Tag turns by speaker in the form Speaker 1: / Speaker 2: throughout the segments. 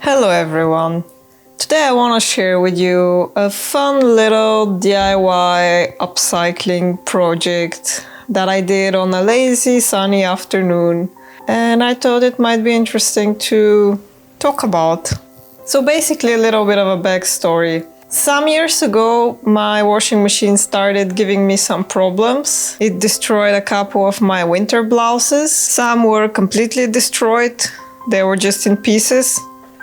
Speaker 1: Hello everyone! Today I want to share with you a fun little DIY upcycling project that I did on a lazy sunny afternoon, and I thought it might be interesting to talk about. So basically a little bit of a backstory. Some years ago my washing machine started giving me some problems. It destroyed a couple of my winter blouses. Some were completely destroyed, they were just in pieces.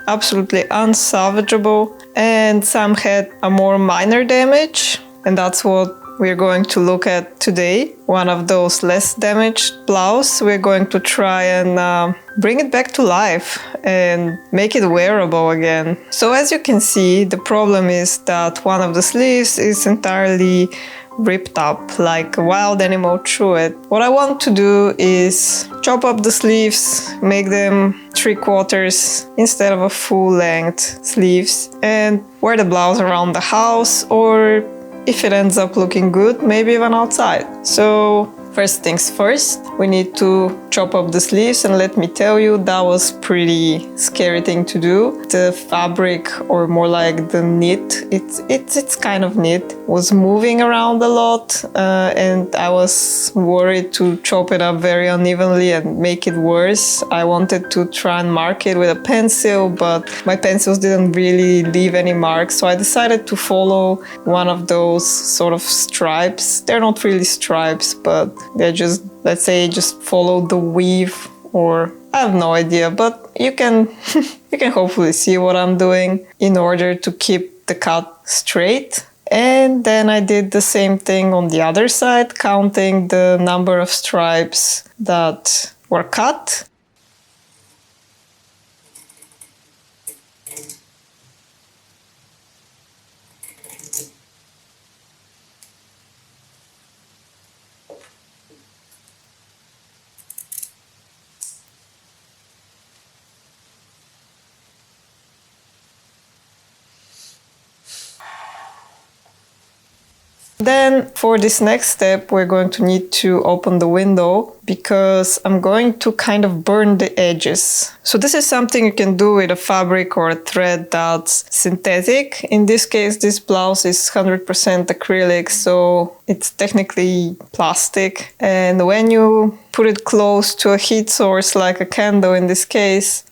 Speaker 1: Absolutely unsalvageable, and some had a more minor damage, and that's what we're going to look at today. One of those less damaged blouses. We're going to try and bring it back to life and make it wearable again. So as you can see, the problem is that one of the sleeves is entirely ripped up like a wild animal chewed it. What I want to do is chop up the sleeves, make them 3/4 instead of a full-length sleeves, and wear the blouse around the house, or if it ends up looking good, maybe even outside. So first things first, we need to chop up the sleeves, and let me tell you, that was pretty scary thing to do. The fabric, or more like the knit, it's kind of knit, was moving around a lot, and I was worried to chop it up very unevenly and make it worse. I wanted to try and mark it with a pencil, but my pencils didn't really leave any marks, so I decided to follow one of those sort of stripes. They're not really stripes, but they're just, let's say, just follow the weave, or I have no idea, but you can you can hopefully see what I'm doing in order to keep the cut straight. And then I did the same thing on the other side, counting the number of stripes that were cut. Then for this next step, we're going to need to open the window, because I'm going to kind of burn the edges. So this is something you can do with a fabric or a thread that's synthetic. In this case, this blouse is 100% acrylic, so it's technically plastic. And when you put it close to a heat source, like a candle in this case,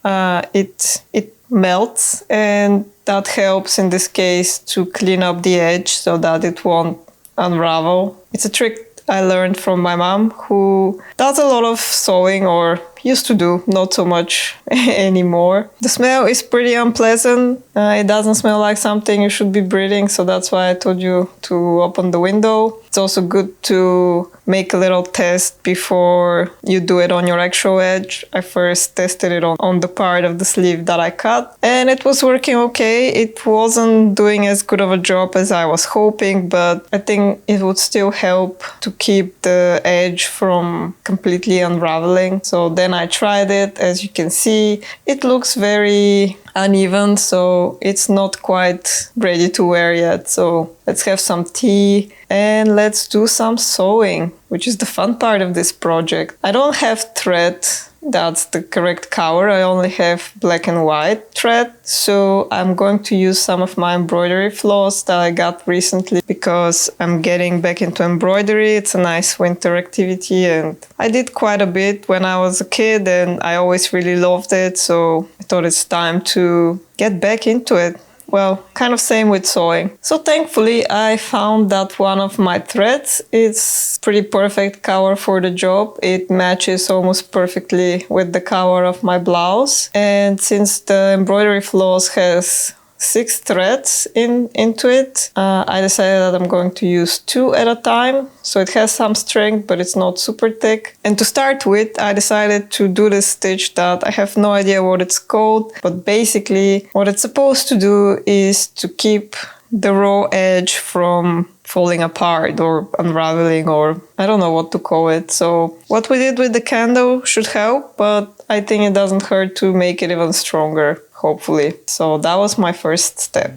Speaker 1: it melts, and that helps in this case to clean up the edge so that it won't unravel. It's a trick I learned from my mom, who does a lot of sewing, or used to do, not so much anymore. The smell is pretty unpleasant. It doesn't smell like something you should be breathing, so that's why I told you to open the window. It's also good to make a little test before you do it on your actual edge. I first tested it on the part of the sleeve that I cut, and it was working okay. It wasn't doing as good of a job as I was hoping, but I think it would still help to keep the edge from completely unraveling. So then I tried it. As you can see, it looks very uneven, so it's not quite ready to wear yet. So let's have some tea and let's do some sewing, which is the fun part of this project. I don't have thread that's the correct color. I only have black and white thread, so I'm going to use some of my embroidery floss that I got recently, because I'm getting back into embroidery. It's a nice winter activity, and I did quite a bit when I was a kid, and I always really loved it, so I thought it's time to get back into it. Well, kind of same with sewing. So thankfully I found that one of my threads is pretty perfect color for the job. It matches almost perfectly with the color of my blouse. And since the embroidery floss has 6 threads into it, I decided that I'm going to use 2 at a time. So it has some strength, but it's not super thick. And to start with, I decided to do this stitch that I have no idea what it's called, but basically what it's supposed to do is to keep the raw edge from falling apart or unraveling, or I don't know what to call it. So what we did with the candle should help, but I think it doesn't hurt to make it even stronger, hopefully. So that was my first step.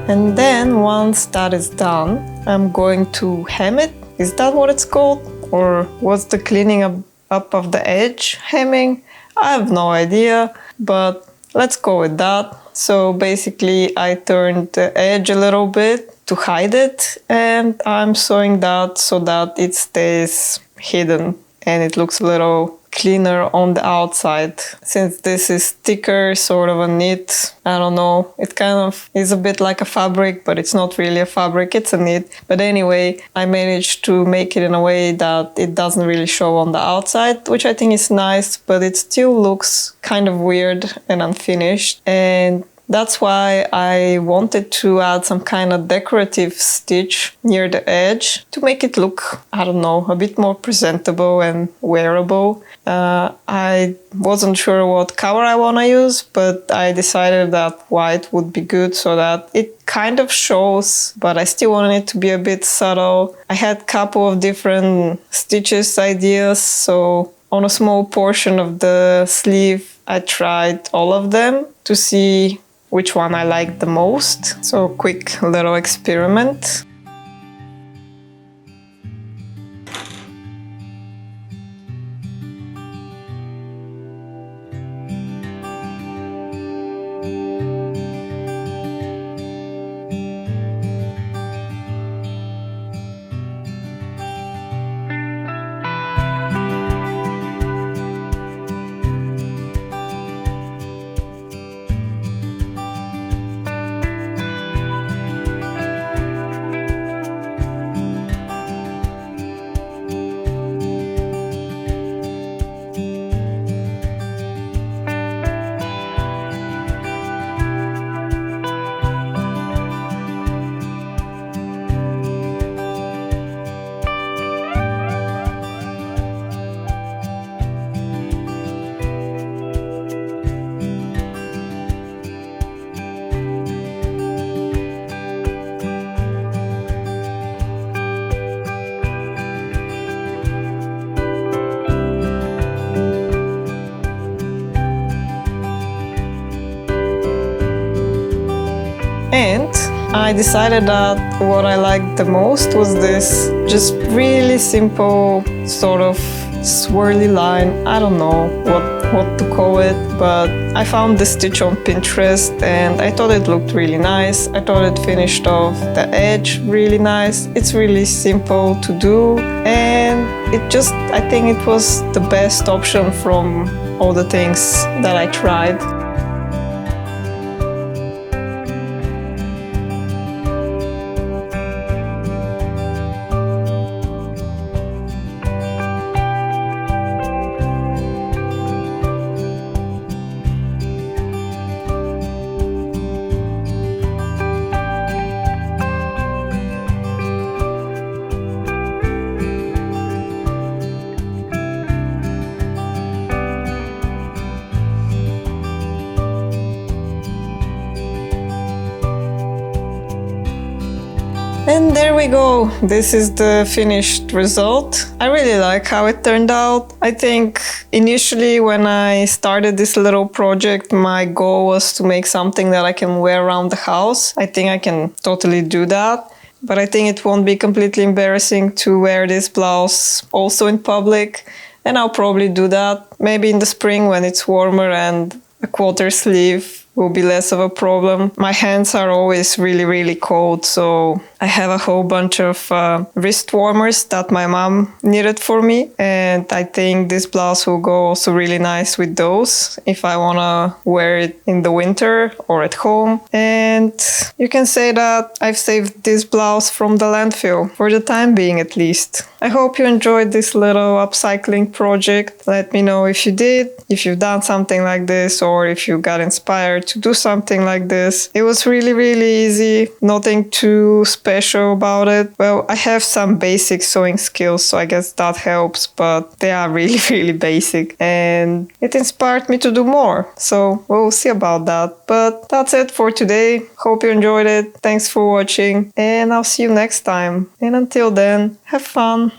Speaker 1: And then once that is done, I'm going to hem it. Is that what it's called? Or what's the cleaning up of the edge hemming? I have no idea, but let's go with that. So basically I turned the edge a little bit to hide it, and I'm sewing that so that it stays hidden and it looks a little cleaner on the outside. Since this is thicker, sort of a knit, I don't know, it kind of is a bit like a fabric, but it's not really a fabric, it's a knit. But anyway, I managed to make it in a way that it doesn't really show on the outside, which I think is nice, but it still looks kind of weird and unfinished. And that's why I wanted to add some kind of decorative stitch near the edge to make it look, I don't know, a bit more presentable and wearable. I wasn't sure what color I want to use, but I decided that white would be good so that it kind of shows, but I still wanted it to be a bit subtle. I had a couple of different stitches ideas, so on a small portion of the sleeve I tried all of them to see which one I liked the most. So quick little experiment. And I decided that what I liked the most was this just really simple sort of swirly line. I don't know what to call it, but I found this stitch on Pinterest and I thought it looked really nice. I thought it finished off the edge really nice. It's really simple to do, and I think it was the best option from all the things that I tried. And there we go. This is the finished result. I really like how it turned out. I think initially when I started this little project, my goal was to make something that I can wear around the house. I think I can totally do that. But I think it won't be completely embarrassing to wear this blouse also in public. And I'll probably do that maybe in the spring when it's warmer and a quarter sleeve will be less of a problem. My hands are always really, really cold, so I have a whole bunch of wrist warmers that my mom knitted for me, and I think this blouse will go also really nice with those if I want to wear it in the winter or at home. And you can say that I've saved this blouse from the landfill, for the time being at least. I hope you enjoyed this little upcycling project. Let me know if you did, if you've done something like this, or if you got inspired to do something like this. It was really, really easy, nothing too special about it. Well, I have some basic sewing skills, so I guess that helps, but they are really, really basic, and it inspired me to do more. So we'll see about that. But that's it for today. Hope you enjoyed it. Thanks for watching, and I'll see you next time. And until then, have fun.